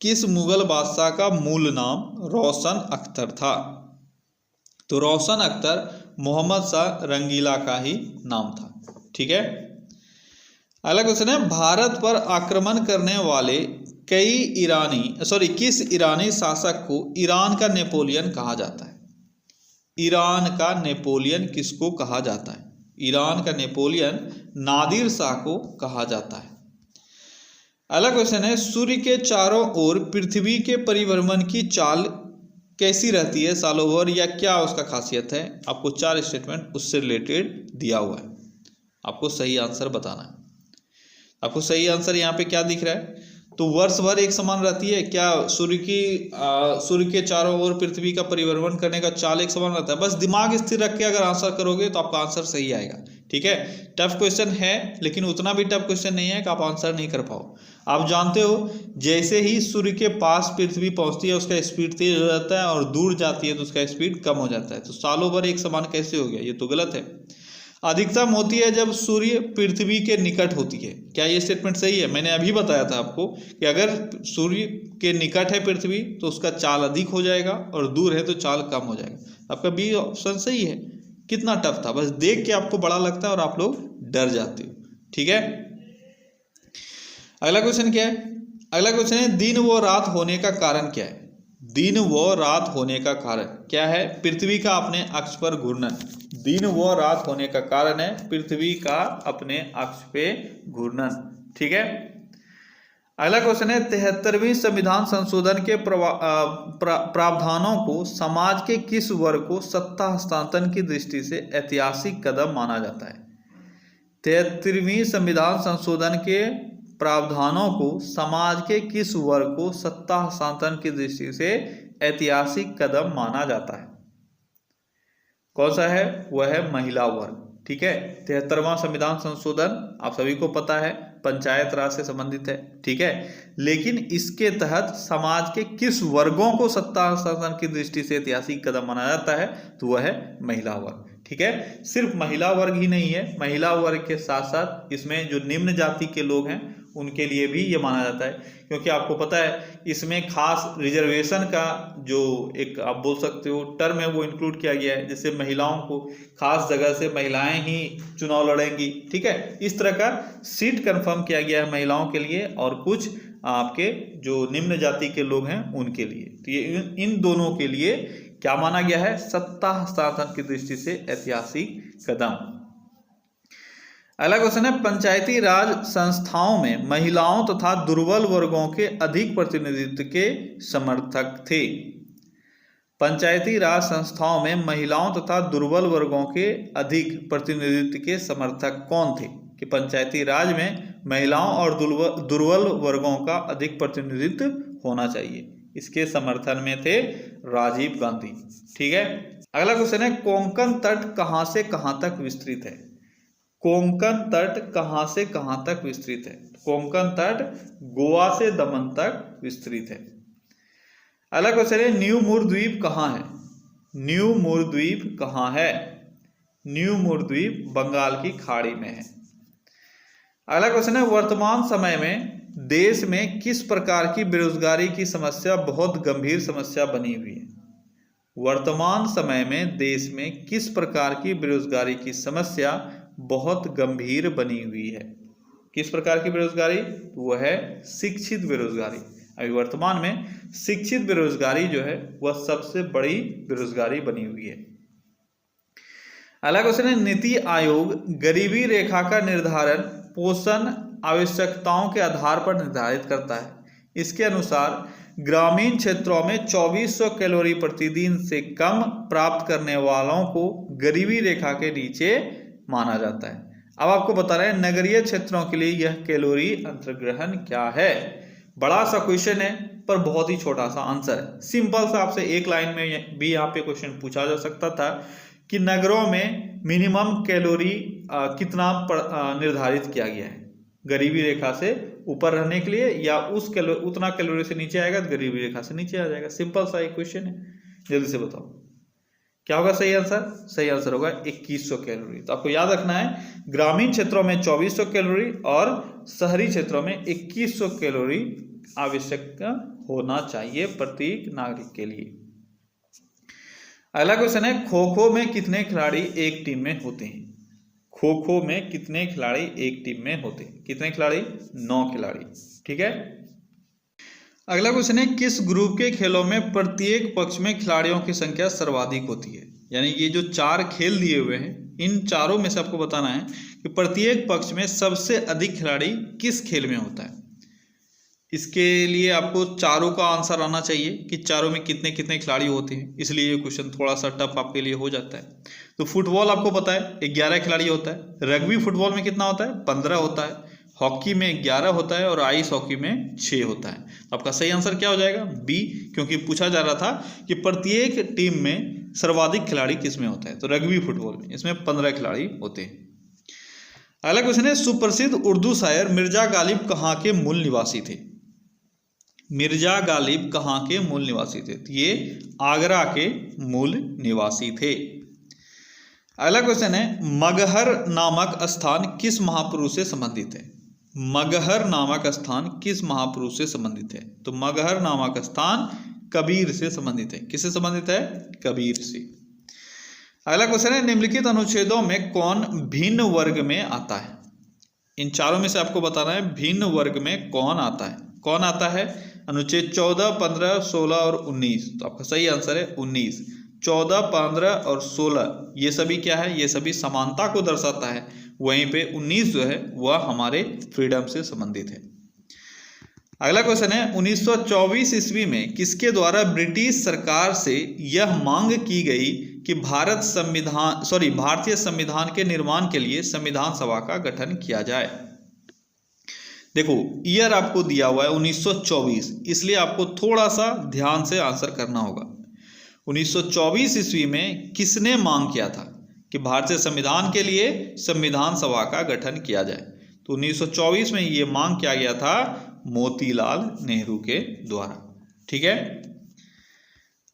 किस मुगल बादशाह का मूल नाम रोशन अख्तर था? तो रोशन अख्तर मोहम्मद शाह रंगीला का ही नाम था। ठीक है। अगला क्वेश्चन है, भारत पर आक्रमण करने वाले किस ईरानी शासक को ईरान का नेपोलियन कहा जाता है? ईरान का नेपोलियन किसको कहा जाता है? ईरान का नेपोलियन नादिर शाह को कहा जाता है। अगला क्वेश्चन है, सूर्य के चारों ओर पृथ्वी के परिभ्रमण की चाल कैसी रहती है सालों भर, या क्या उसका खासियत है? आपको 4 स्टेटमेंट उससे रिलेटेड दिया हुआ है, आपको सही आंसर बताना है। आपको सही आंसर यहाँ पे क्या दिख रहा है? तो वर्ष भर एक समान रहती है क्या? सूर्य के चारों ओर पृथ्वी का परिभ्रमण करने का चाल एक समान रहता है। बस दिमाग स्थिर रख के अगर आंसर करोगे तो आपका आंसर सही आएगा। ठीक है। टफ क्वेश्चन है, लेकिन उतना भी टफ क्वेश्चन नहीं है कि आप आंसर नहीं कर पाओ। आप जानते हो, जैसे ही सूर्य के पास पृथ्वी पहुंचती है उसका स्पीड तेज हो जाता है और दूर जाती है तो उसका स्पीड कम हो जाता है। तो सालों भर एक समान कैसे हो गया? ये तो गलत है। अधिकतम होती है जब सूर्य पृथ्वी के निकट होती है। क्या ये स्टेटमेंट सही है? मैंने अभी बताया था आपको कि अगर सूर्य के निकट है पृथ्वी तो उसका चाल अधिक हो जाएगा और दूर है तो चाल कम हो जाएगा। आपका बी ऑप्शन सही है। कितना टफ था, बस देख के आपको बड़ा लगता है और आप लोग डर जाते हो। ठीक है। अगला क्वेश्चन क्या है? अगला क्वेश्चन है, दिन व रात होने का कारण क्या है? दिन व रात होने का कारण क्या है? पृथ्वी का अपने अक्ष पर घूर्णन। दिन व रात होने का कारण है पृथ्वी का अपने अक्ष पे घूर्णन। ठीक है। अगला क्वेश्चन है, 73वीं संविधान संशोधन के प्रावधानों को समाज के किस वर्ग को सत्ता हस्तांतरण की दृष्टि से ऐतिहासिक कदम माना जाता है? 73वीं संविधान संशोधन के प्रावधानों को समाज के किस वर्ग को सत्ता हस्तांतरण की दृष्टि से ऐतिहासिक कदम माना जाता है? कौन सा है? वह है महिला वर्ग। ठीक है। 73वां संविधान संशोधन आप सभी को पता है पंचायत राज से संबंधित है। ठीक है। लेकिन इसके तहत समाज के किस वर्गों को सत्ता हस्तांतरण की दृष्टि से ऐतिहासिक कदम माना जाता है? तो वह है महिला वर्ग। ठीक है। सिर्फ महिला वर्ग ही नहीं है, महिला वर्ग के साथ साथ इसमें जो निम्न जाति के लोग हैं उनके लिए भी ये माना जाता है, क्योंकि आपको पता है इसमें खास रिजर्वेशन का जो एक आप बोल सकते हो टर्म है वो इंक्लूड किया गया है, जैसे महिलाओं को खास जगह से महिलाएं ही चुनाव लड़ेंगी। ठीक है। इस तरह का सीट कंफर्म किया गया है महिलाओं के लिए और कुछ आपके जो निम्न जाति के लोग हैं उनके लिए। तो ये इन दोनों के लिए क्या माना गया है? सत्ता हस्तांतरण की दृष्टि से ऐतिहासिक कदम। अगला क्वेश्चन है, पंचायती राज संस्थाओं में महिलाओं तथा दुर्बल वर्गों के अधिक प्रतिनिधित्व के समर्थक थे। पंचायती राज संस्थाओं में महिलाओं तथा दुर्बल वर्गों के अधिक प्रतिनिधित्व के समर्थक कौन थे? कि पंचायती राज में महिलाओं और दुर्बल वर्गों का अधिक प्रतिनिधित्व होना चाहिए, इसके समर्थन में थे राजीव गांधी। ठीक है। अगला क्वेश्चन है, कोंकण तट कहां से कहां तक विस्तृत है? कोंकण तट कहां से कहां तक विस्तृत है? कोंकण तट गोवा से दमन तक विस्तृत है। अगला क्वेश्चन है, न्यू मूर द्वीप कहां है? न्यू मूर द्वीप कहां है? न्यू मूर द्वीप बंगाल की खाड़ी में है। अगला क्वेश्चन है, वर्तमान समय में देश में किस प्रकार की बेरोजगारी की समस्या बहुत गंभीर समस्या बनी हुई है? वर्तमान समय में देश में किस प्रकार की बेरोजगारी की समस्या बहुत गंभीर बनी हुई है? किस प्रकार की बेरोजगारी? वह है शिक्षित बेरोजगारी। अभी वर्तमान में शिक्षित बेरोजगारी जो है वह सबसे बड़ी बेरोजगारी बनी हुई है। अगला क्वेश्चन है, नीति आयोग गरीबी रेखा का निर्धारण पोषण आवश्यकताओं के आधार पर निर्धारित करता है। इसके अनुसार ग्रामीण क्षेत्रों में 2400 कैलोरी प्रतिदिन से कम प्राप्त करने वालों को गरीबी रेखा के नीचे माना जाता है। अब आपको बता रहे हैं नगरीय क्षेत्रों के लिए यह कैलोरी अंतर्ग्रहण क्या है। बड़ा सा क्वेश्चन है पर बहुत ही छोटा सा आंसर है। सिंपल सा आपसे एक लाइन में भी यहाँ पे क्वेश्चन पूछा जा सकता था कि नगरों में मिनिमम कैलोरी कितना निर्धारित किया गया है गरीबी रेखा से ऊपर रहने के लिए, या उतना कैलोरी से नीचे आएगा तो गरीबी रेखा से नीचे आ जाएगा। सिंपल सा एक क्वेश्चन है, जल्दी से बताओ क्या होगा सही आंसर। सही आंसर होगा 2100 कैलोरी। तो आपको याद रखना है ग्रामीण क्षेत्रों में 2400 कैलोरी और शहरी क्षेत्रों में 2100 कैलोरी आवश्यक होना चाहिए प्रत्येक नागरिक के लिए। अगला क्वेश्चन है खो खो में कितने खिलाड़ी एक टीम में होते हैं। खो खो में कितने खिलाड़ी एक टीम में होते हैं। कितने खिलाड़ी? 9 खिलाड़ी। ठीक है। अगला क्वेश्चन है किस ग्रुप के खेलों में प्रत्येक पक्ष में खिलाड़ियों की संख्या सर्वाधिक होती है। यानी ये जो 4 खेल दिए हुए हैं इन चारों में से आपको बताना है कि प्रत्येक पक्ष में सबसे अधिक खिलाड़ी किस खेल में होता है। इसके लिए आपको चारों का आंसर आना चाहिए कि चारों में कितने कितने खिलाड़ी होते हैं, इसलिए ये क्वेश्चन थोड़ा सा टफ आपके लिए हो जाता है। तो फुटबॉल आपको पता है 11 खिलाड़ी होता है। रग्बी फुटबॉल में कितना होता है? 15 होता है। हॉकी में 11 होता है और आइस हॉकी में 6 होता है। तो आपका सही आंसर क्या हो जाएगा? बी, क्योंकि पूछा जा रहा था कि प्रत्येक टीम में सर्वाधिक खिलाड़ी किस में होता है, तो रग्बी फुटबॉल में इसमें 15 खिलाड़ी होते हैं। अगला क्वेश्चन है सुप्रसिद्ध उर्दू शायर मिर्जा गालिब कहाँ के मूल निवासी थे। मिर्जा गालिब कहाँ के मूल निवासी थे? तो ये आगरा के मूल निवासी थे। अगला क्वेश्चन है मगहर नामक स्थान किस महापुरुष से संबंधित है। मगहर नामक स्थान किस महापुरुष से संबंधित है? तो मगहर नामक स्थान कबीर से संबंधित है। किससे संबंधित है? कबीर से। अगला क्वेश्चन है निम्नलिखित अनुच्छेदों में कौन भिन्न वर्ग में आता है। इन चारों में से आपको बताना है भिन्न वर्ग में कौन आता है। कौन आता है? अनुच्छेद 14, 15, 16 और 19। तो आपका सही आंसर है 19। 14, 15 और 16 ये सभी क्या है? ये सभी समानता को दर्शाता है। वहीं पे 19 जो है वह हमारे फ्रीडम से संबंधित है। अगला क्वेश्चन है 1924 ईस्वी में किसके द्वारा ब्रिटिश सरकार से यह मांग की गई कि भारतीय संविधान के निर्माण के लिए संविधान सभा का गठन किया जाए। देखो ईयर आपको दिया हुआ है 1924, इसलिए आपको थोड़ा सा ध्यान से आंसर करना होगा। 1924 ईस्वी में किसने मांग किया था कि भारतीय संविधान के लिए संविधान सभा का गठन किया जाए? तो 1924 में ये मांग किया गया था मोतीलाल नेहरू के द्वारा। ठीक है।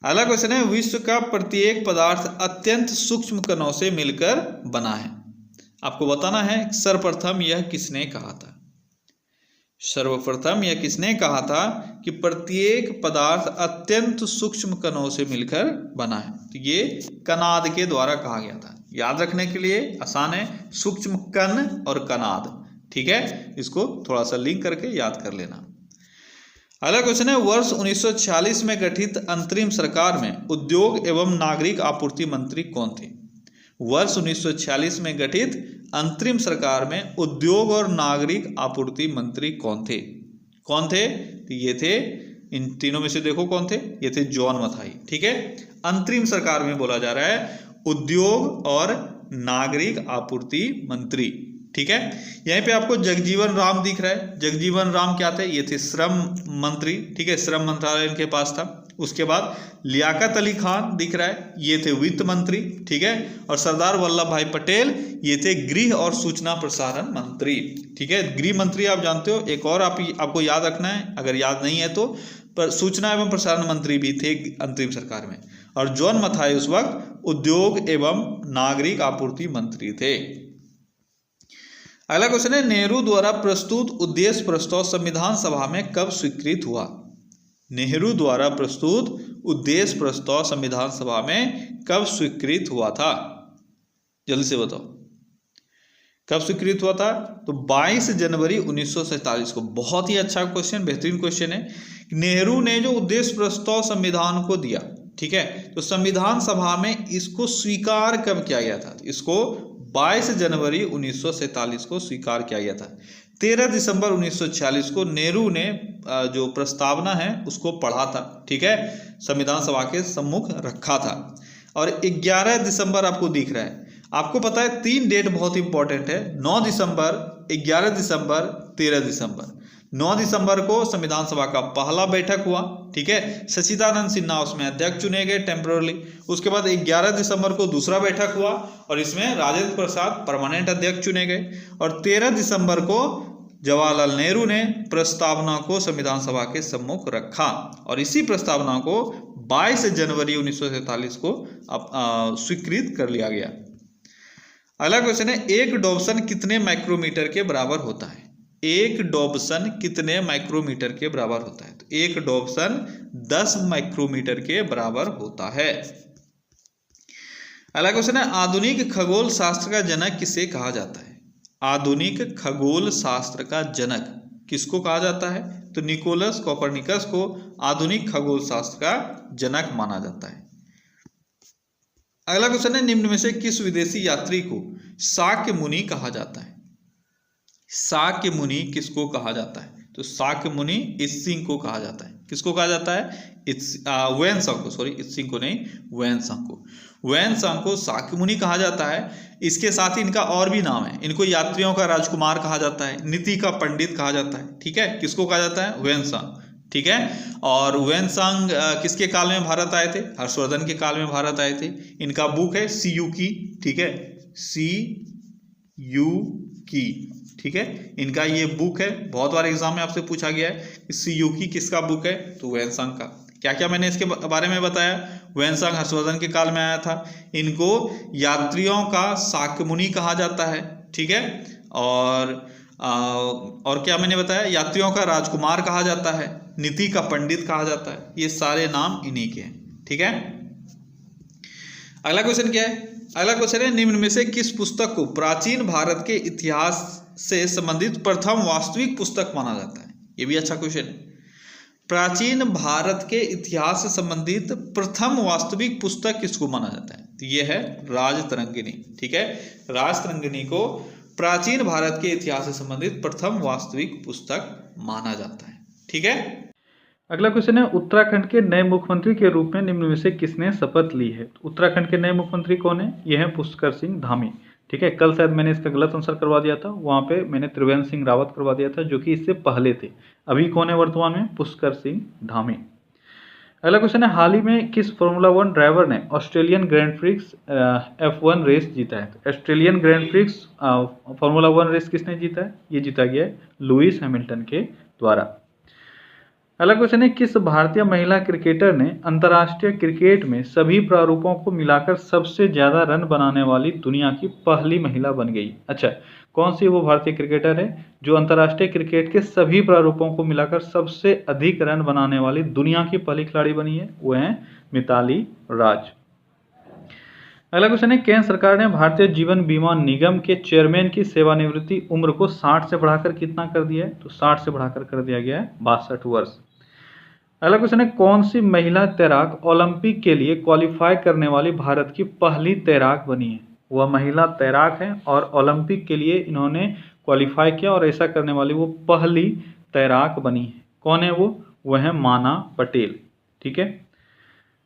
अगला क्वेश्चन है विश्व का प्रत्येक पदार्थ अत्यंत सूक्ष्म कणों से मिलकर बना है। आपको बताना है सर्वप्रथम यह किसने कहा था। सर्वप्रथम यह किसने कहा था कि प्रत्येक पदार्थ अत्यंत सूक्ष्म कणों से मिलकर बना है? तो ये कणाद के द्वारा कहा गया था। याद रखने के लिए आसान है, सूक्ष्म कण और कणाद। ठीक है, इसको थोड़ा सा लिंक करके याद कर लेना। अगला क्वेश्चन है वर्ष 1946 में गठित अंतरिम सरकार में उद्योग एवं नागरिक आपूर्ति मंत्री कौन थे। वर्ष 1946 में गठित अंतरिम सरकार में उद्योग और नागरिक आपूर्ति मंत्री कौन थे? कौन थे? तो ये थे, इन तीनों में से देखो कौन थे, ये थे जॉन मथाई। ठीक है, अंतरिम सरकार में बोला जा रहा है उद्योग और नागरिक आपूर्ति मंत्री। ठीक है, यहीं पे आपको जगजीवन राम दिख रहा है। जगजीवन राम क्या थे? ये थे श्रम मंत्री। ठीक है, श्रम मंत्रालय इनके पास था। उसके बाद लियाकत अली खान दिख रहा है, ये थे वित्त मंत्री। ठीक है, और सरदार वल्लभ भाई पटेल ये थे गृह और सूचना प्रसारण मंत्री। ठीक है, गृह मंत्री आप जानते हो। एक और आपको याद रखना है, अगर याद नहीं है तो, पर सूचना एवं प्रसारण मंत्री भी थे अंतरिम सरकार में। और जॉन मथाई उस वक्त उद्योग एवं नागरिक आपूर्ति मंत्री थे। अगला क्वेश्चन है नेहरू द्वारा प्रस्तुत उद्देश्य प्रस्ताव संविधान सभा में कब स्वीकृत हुआ। नेहरू द्वारा प्रस्तुत उद्देश्य प्रस्ताव संविधान सभा में कब स्वीकृत हुआ था? जल्दी से बताओ कब स्वीकृत हुआ था? तो 22 जनवरी 1947 को। बहुत ही अच्छा क्वेश्चन, बेहतरीन क्वेश्चन है। नेहरू ने जो उद्देश्य प्रस्ताव संविधान को दिया, ठीक है, तो संविधान सभा में इसको स्वीकार कब किया गया था? इसको 22 जनवरी 1947 को स्वीकार किया गया था। 13 दिसंबर 1946 को नेहरू ने जो प्रस्तावना है उसको पढ़ा था। ठीक है, संविधान सभा के सम्मुख रखा था। और 11 दिसंबर आपको दिख रहा है। आपको पता है 3 डेट बहुत इंपॉर्टेंट है, 9 दिसंबर, 11 दिसंबर, 13 दिसंबर। 9 दिसंबर को संविधान सभा का पहला बैठक हुआ, ठीक है। सच्चिदानंद सिन्हा उसमें अध्यक्ष चुने गए टेम्पररी। उसके बाद 11 दिसंबर को दूसरा बैठक हुआ और इसमें राजेंद्र प्रसाद परमानेंट अध्यक्ष चुने गए। और 13 दिसंबर को जवाहरलाल नेहरू ने प्रस्तावना को संविधान सभा के सम्मुख रखा और इसी प्रस्तावना को 22 जनवरी 1947 को स्वीकृत कर लिया गया। अगला क्वेश्चन है, एक डॉप्सन कितने माइक्रोमीटर के बराबर होता है? एक डॉप्सन कितने माइक्रोमीटर के बराबर होता है? तो एक डॉप्सन 10 माइक्रोमीटर के बराबर होता है। अगला क्वेश्चन है, आधुनिक खगोल शास्त्र का जनक किसे कहा जाता है? आधुनिक खगोल शास्त्र का जनक किसको कहा जाता है? तो निकोलस कोपरनिकस को आधुनिक खगोल शास्त्र का जनक माना जाता है। अगला क्वेश्चन है, निम्न में से किस विदेशी यात्री को शाक्य मुनि कहा जाता है? शाक्य मुनि किसको कहा जाता है? तो शाक्य मुनि इत्सिंग को कहा जाता है। किसको कहा जाता है? वेनसांग को, सॉरी इत्सिंग को नहीं, वेनसांग को। वेनसांग को शाक्य मुनि कहा जाता है। इसके साथ ही इनका और भी नाम है, इनको यात्रियों का राजकुमार कहा जाता है, नीति का पंडित कहा जाता है, ठीक है। किसको कहा जाता है? वेनसांग, ठीक है। और वेनसांग किसके काल में भारत आए थे? हर्षवर्धन के काल में भारत आए थे। इनका बुक है सीयूकी, ठीक है, सीयूकी, ठीक है। इनका ये बुक है, बहुत बार एग्जाम में आपसे पूछा गया है सीयूकी किसका बुक है? तो वेनसांग का। क्या क्या मैंने इसके बारे में बताया? वेनसांग हर्षवर्धन के काल में आया था। इनको यात्रियों का शाक्य मुनि कहा जाता है, ठीक है। और क्या मैंने बताया? यात्रियों का राजकुमार कहा जाता है, नीति का पंडित कहा जाता है। ये सारे नाम इन्हीं के हैं, ठीक है। अगला क्वेश्चन क्या है? अगला क्वेश्चन है, निम्न में से किस पुस्तक को प्राचीन भारत के इतिहास से संबंधित प्रथम वास्तविक पुस्तक माना जाता है? ये भी अच्छा क्वेश्चन है। प्राचीन भारत के इतिहास से संबंधित प्रथम वास्तविक पुस्तक किसको माना जाता है? तो ये है राजतरंगिणी, ठीक है। राजतरंगिणी को प्राचीन भारत के इतिहास से संबंधित प्रथम वास्तविक पुस्तक माना जाता है, ठीक है। अगला क्वेश्चन है, उत्तराखंड के नए मुख्यमंत्री के रूप में निम्न में से किसने शपथ ली है? तो उत्तराखंड के नए मुख्यमंत्री कौन है? यह है पुष्कर सिंह धामी, ठीक है। कल शायद मैंने इसका गलत आंसर करवा दिया था, वहाँ पे मैंने त्रिवेंद्र सिंह रावत करवा दिया था, जो कि इससे पहले थे। अभी कौन है वर्तमान में? पुष्कर सिंह धामी। अगला क्वेश्चन है, हाल ही में किस फार्मूला 1 ड्राइवर ने Australian Grand Prix F1 race जीता है? तो Australian Grand Prix formula 1 race किसने जीता है? ये जीता गया है लुइस हैमिल्टन के द्वारा। अगला क्वेश्चन है, किस भारतीय महिला क्रिकेटर ने अंतर्राष्ट्रीय क्रिकेट में सभी प्रारूपों को मिलाकर सबसे ज्यादा रन बनाने वाली दुनिया की पहली महिला बन गई? अच्छा, कौन सी वो भारतीय क्रिकेटर है जो अंतर्राष्ट्रीय क्रिकेट के सभी प्रारूपों को मिलाकर सबसे अधिक रन बनाने वाली दुनिया की पहली खिलाड़ी बनी है? वो है मिताली राज। अगला क्वेश्चन है, केंद्र सरकार ने भारतीय जीवन बीमा निगम के चेयरमैन की सेवानिवृत्ति उम्र को 60 से बढ़ाकर कितना कर दिया है? तो 60 से बढ़ाकर कर दिया गया है 62 वर्ष। अगला क्वेश्चन है, कौन सी महिला तैराक ओलंपिक के लिए क्वालिफाई करने वाली भारत की पहली तैराक बनी है? वह महिला तैराक है और ओलंपिक के लिए इन्होंने क्वालिफाई किया और ऐसा करने वाली वो पहली तैराक बनी है। कौन है वो? वह है माना पटेल, ठीक है।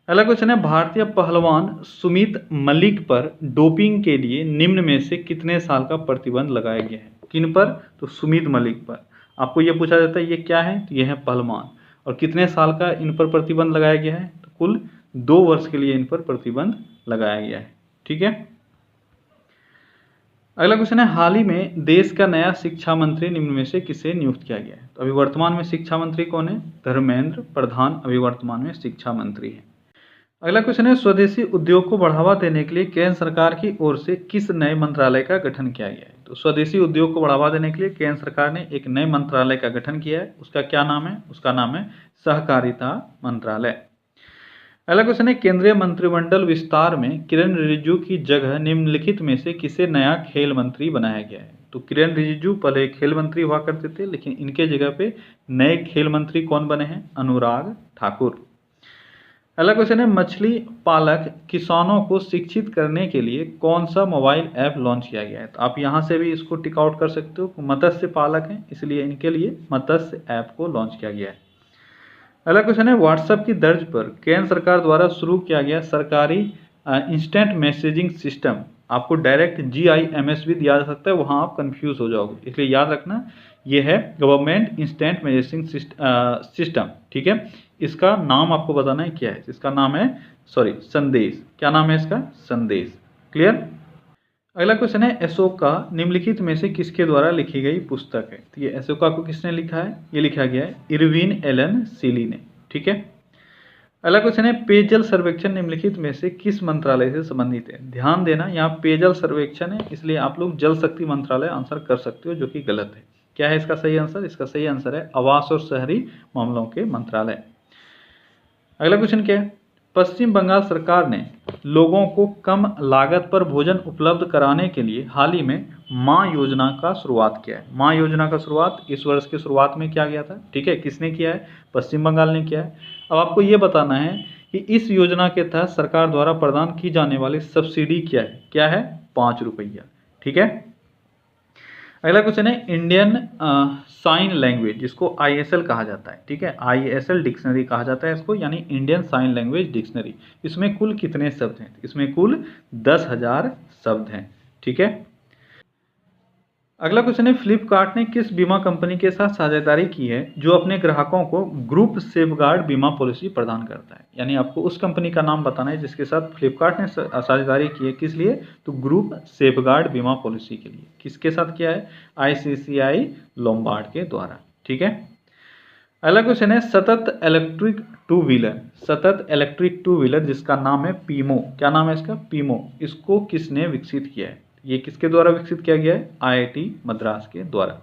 अगला क्वेश्चन है, भारतीय पहलवान सुमित मलिक पर डोपिंग के लिए निम्न में से कितने साल का प्रतिबंध लगाया गया है? किन पर? तो सुमित मलिक पर। आपको यह पूछा जाता है ये क्या है? तो यह है पहलवान। और कितने साल का इन पर प्रतिबंध लगाया गया है? तो कुल 2 वर्ष के लिए इन पर प्रतिबंध लगाया गया है, ठीक है। अगला क्वेश्चन है, हाल ही में देश का नया शिक्षा मंत्री निम्न में से किसे नियुक्त किया गया है? तो अभी वर्तमान में शिक्षा मंत्री कौन है? धर्मेंद्र प्रधान अभी वर्तमान में शिक्षा मंत्री है। अगला क्वेश्चन है, स्वदेशी उद्योग को बढ़ावा देने के लिए केंद्र सरकार की ओर से किस नए मंत्रालय का गठन किया गया है? तो स्वदेशी उद्योग को बढ़ावा देने के लिए केंद्र सरकार ने एक नए मंत्रालय का गठन किया है। उसका क्या नाम है? उसका नाम है सहकारिता मंत्रालय। अगला क्वेश्चन है, केंद्रीय मंत्रिमंडल विस्तार में किरण रिजिजू की जगह निम्नलिखित में से किसे नया खेल मंत्री बनाया गया है? तो किरण रिजिजू पहले खेल मंत्री हुआ करते थे, लेकिन इनके जगह पे नए खेल मंत्री कौन बने हैं? अनुराग ठाकुर। अगला क्वेश्चन है, मछली पालक किसानों को शिक्षित करने के लिए कौन सा मोबाइल ऐप लॉन्च किया गया है? तो आप यहाँ से भी इसको टिक आउट कर सकते हो। मत्स्य पालक हैं, इसलिए इनके लिए मत्स्य ऐप को लॉन्च किया गया है। अगला क्वेश्चन है, व्हाट्सएप की तर्ज पर केंद्र सरकार द्वारा शुरू किया गया सरकारी इंस्टेंट मैसेजिंग सिस्टम आपको डायरेक्ट GIMS भी दिया जा सकता है, वहाँ आप कंफ्यूज हो जाओगे, इसलिए याद रखना ये है गवर्नमेंट इंस्टेंट मैसेजिंग सिस्टम। ठीक है, इसका नाम आपको बताना है क्या है, इसका नाम है संदेश। क्या नाम है इसका? संदेश। क्लियर। अगला क्वेश्चन है अशोका निम्नलिखित में से किसके द्वारा लिखी गई पुस्तक है? तो ये अशोका को किसने लिखा है? ये लिखा गया है इरविन एलन सीली ने। ठीक है। अगला क्वेश्चन है पेयजल सर्वेक्षण निम्नलिखित में से किस मंत्रालय से संबंधित है? ध्यान देना यहाँ पेयजल सर्वेक्षण है, इसलिए आप लोग जल शक्ति मंत्रालय आंसर कर सकते हो, जो कि गलत है। क्या है इसका सही आंसर? इसका सही आंसर है आवास और शहरी मामलों के मंत्रालय। अगला क्वेश्चन क्या है? पश्चिम बंगाल सरकार ने लोगों को कम लागत पर भोजन उपलब्ध कराने के लिए हाल ही में माँ योजना का शुरुआत किया है। माँ योजना का शुरुआत इस वर्ष की शुरुआत में किया गया था। ठीक है, किसने किया है? पश्चिम बंगाल ने किया है। अब आपको ये बताना है कि इस योजना के तहत सरकार द्वारा प्रदान की जाने वाली सब्सिडी क्या है? क्या है? 5 रुपया। ठीक है। अगला क्वेश्चन है इंडियन साइन लैंग्वेज, जिसको ISL कहा जाता है। ठीक है, ISL डिक्शनरी कहा जाता है इसको, यानी इंडियन साइन लैंग्वेज डिक्शनरी। इसमें कुल कितने शब्द हैं? इसमें कुल 10,000 शब्द हैं। ठीक है। अगला क्वेश्चन है फ्लिपकार्ट ने किस बीमा कंपनी के साथ साझेदारी की है जो अपने ग्राहकों को ग्रुप सेफगार्ड बीमा पॉलिसी प्रदान करता है? यानी आपको उस कंपनी का नाम बताना है जिसके साथ फ्लिपकार्ट ने साझेदारी की है। किस लिए? तो ग्रुप सेफगार्ड बीमा पॉलिसी के लिए। किसके साथ किया है? ICICI लोम्बार्ड के द्वारा। ठीक है। अगला क्वेश्चन है सतत इलेक्ट्रिक टू व्हीलर, सतत इलेक्ट्रिक टू व्हीलर जिसका नाम है पीमो। क्या नाम है इसका? पीमो। इसको किसने विकसित किया है? ये किसके द्वारा विकसित किया गया है? IIT मद्रास के द्वारा।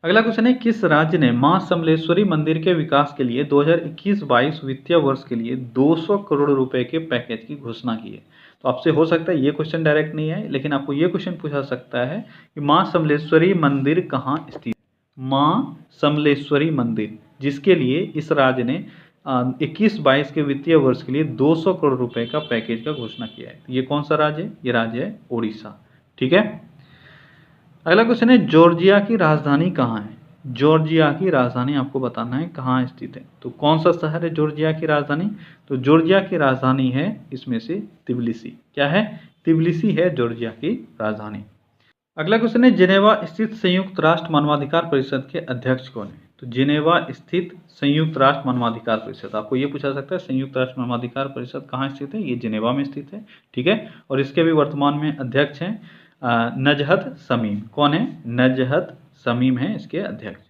अगला क्वेश्चन है किस राज्य ने मां समलेश्वरी मंदिर के विकास के लिए 2021-22 वित्तीय वर्ष के लिए 200 करोड़ रुपए के पैकेज की घोषणा की है? तो आपसे हो सकता है ये क्वेश्चन डायरेक्ट नहीं है, लेकिन आपको ये क्वेश्चन पूछा सकता है कि मां समलेश्वरी मंदिर कहाँ स्थित है? मां समलेश्वरी मंदिर, जिसके लिए इस राज्य ने 21-22 के वित्तीय वर्ष के लिए 200 करोड़ रुपए का पैकेज का घोषणा किया है। ये कौन सा राज्य है? ये राज्य है ओडिशा। ठीक है। अगला क्वेश्चन है जॉर्जिया की राजधानी कहाँ है? जॉर्जिया की राजधानी आपको बताना है कहाँ स्थित है। तो कौन सा शहर है जॉर्जिया की राजधानी? तो जॉर्जिया की राजधानी है इसमें से तिबिलिसी। क्या है? तिबिलिसी है जॉर्जिया की राजधानी। अगला क्वेश्चन है जिनेवा स्थित संयुक्त राष्ट्र मानवाधिकार परिषद के अध्यक्ष कौन है? तो जिनेवा स्थित संयुक्त राष्ट्र मानवाधिकार परिषद, आपको ये पूछा सकता है संयुक्त राष्ट्र मानवाधिकार परिषद कहाँ स्थित है? ये जिनेवा में स्थित है। ठीक है। और इसके भी वर्तमान में अध्यक्ष हैं नजहत शमीम। कौन है? नजहत शमीम है इसके अध्यक्ष।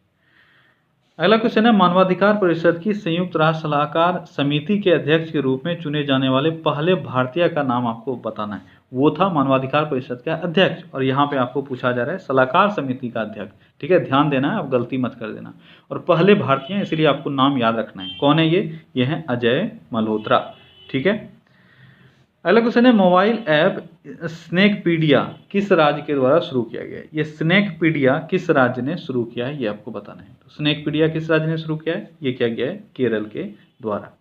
अगला क्वेश्चन है मानवाधिकार परिषद की संयुक्त राष्ट्र सलाहकार समिति के अध्यक्ष के रूप में चुने जाने वाले पहले भारतीय का नाम आपको बताना है। वो था मानवाधिकार परिषद का अध्यक्ष, और यहाँ पे आपको पूछा जा रहा है सलाहकार समिति का अध्यक्ष। ठीक है, ध्यान देना है, आप गलती मत कर देना। और पहले भारतीय, इसलिए आपको नाम याद रखना है। कौन है ये है अजय मल्होत्रा। ठीक है। अगला क्वेश्चन है मोबाइल ऐप स्नैकपीडिया किस राज्य के द्वारा शुरू किया गया है? ये स्नैकपीडिया किस राज्य ने शुरू किया है, ये आपको बताना है। तो स्नैकपीडिया किस राज्य ने शुरू किया है? ये किया गया है केरल के द्वारा।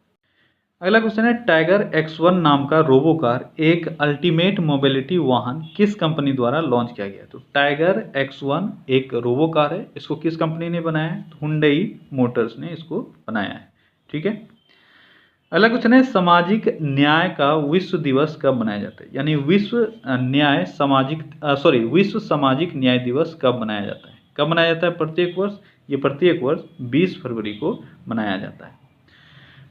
अगला क्वेश्चन है टाइगर X1 नाम का रोबो कार एक अल्टीमेट मोबिलिटी वाहन किस कंपनी द्वारा लॉन्च किया गया? तो टाइगर X1 एक रोबो कार है, इसको किस कंपनी ने बनाया है? तो हुंडई मोटर्स ने इसको बनाया है। ठीक है। अगला क्वेश्चन है सामाजिक न्याय का विश्व दिवस कब मनाया जाता है? यानी विश्व सामाजिक न्याय दिवस कब मनाया जाता है? कब मनाया जाता है? प्रत्येक वर्ष। ये प्रत्येक वर्ष 20 फरवरी को मनाया जाता है।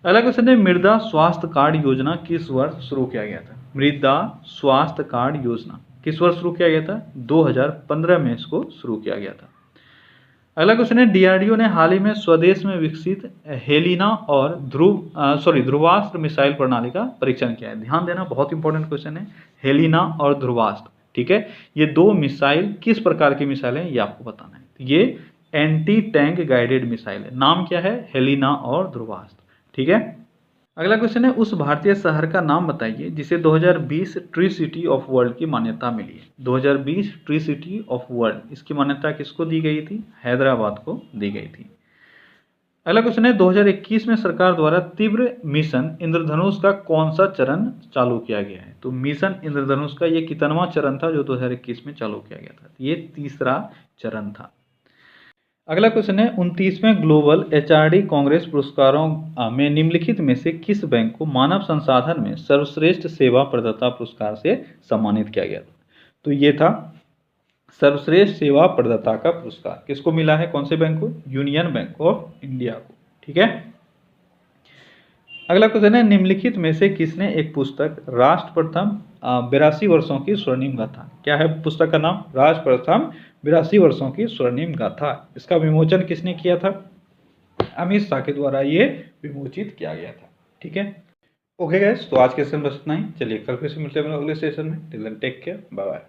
अगला क्वेश्चन है मृदा स्वास्थ्य कार्ड योजना किस वर्ष शुरू किया गया था? मृदा स्वास्थ्य कार्ड योजना किस वर्ष शुरू किया गया था? 2015 में इसको शुरू किया गया था। अगला क्वेश्चन है DRDO ने हाल ही में स्वदेश में विकसित हेलिना और ध्रुवास्त्र मिसाइल प्रणाली का परीक्षण किया है। ध्यान देना, बहुत इंपॉर्टेंट क्वेश्चन है, हेलिना और ध्रुवास्त्र। ठीक है, ये दो मिसाइल किस प्रकार की मिसाइल है ये आपको बताना है। ये एंटी टैंक गाइडेड मिसाइल है। नाम क्या है? हेलिना और ध्रुवास्त्र। ठीक है। अगला क्वेश्चन है उस भारतीय शहर का नाम बताइए जिसे 2020 ट्री सिटी ऑफ वर्ल्ड की मान्यता मिली है। 2020 ट्री सिटी ऑफ वर्ल्ड, इसकी मान्यता किसको दी गई थी? हैदराबाद को दी गई थी। अगला क्वेश्चन है 2021 में सरकार द्वारा तीव्र मिशन इंद्रधनुष का कौन सा चरण चालू किया गया है? तो मिशन इंद्रधनुष का ये कितनवां चरण था जो 2021 में चालू किया गया था? ये तीसरा चरण था। अगला क्वेश्चन है 29वें ग्लोबल एचआरडी कांग्रेस पुरस्कारों में निम्नलिखित में से किस बैंक को मानव संसाधन में सर्वश्रेष्ठ सेवा प्रदाता पुरस्कार से सम्मानित किया गया था? तो ये था सर्वश्रेष्ठ सेवा प्रदाता का पुरस्कार किसको मिला है, कौन से बैंक को? यूनियन बैंक ऑफ इंडिया को। ठीक है। अगला क्वेश्चन है निम्नलिखित में से किसने एक पुस्तक राष्ट्र प्रथम 82 वर्षों की स्वर्णिम गाथा, क्या है पुस्तक का नाम? राष्ट्र प्रथम 82 वर्षों की स्वर्णिम गाथा। इसका विमोचन किसने किया था? अमित शाह के द्वारा ये विमोचित किया गया था। ठीक है। ओके गाइस, तो आज के सेशन बस इतना ही। चलिए कल फिर से मिलते हैं अगले सेशन में। Till then take care, bye bye.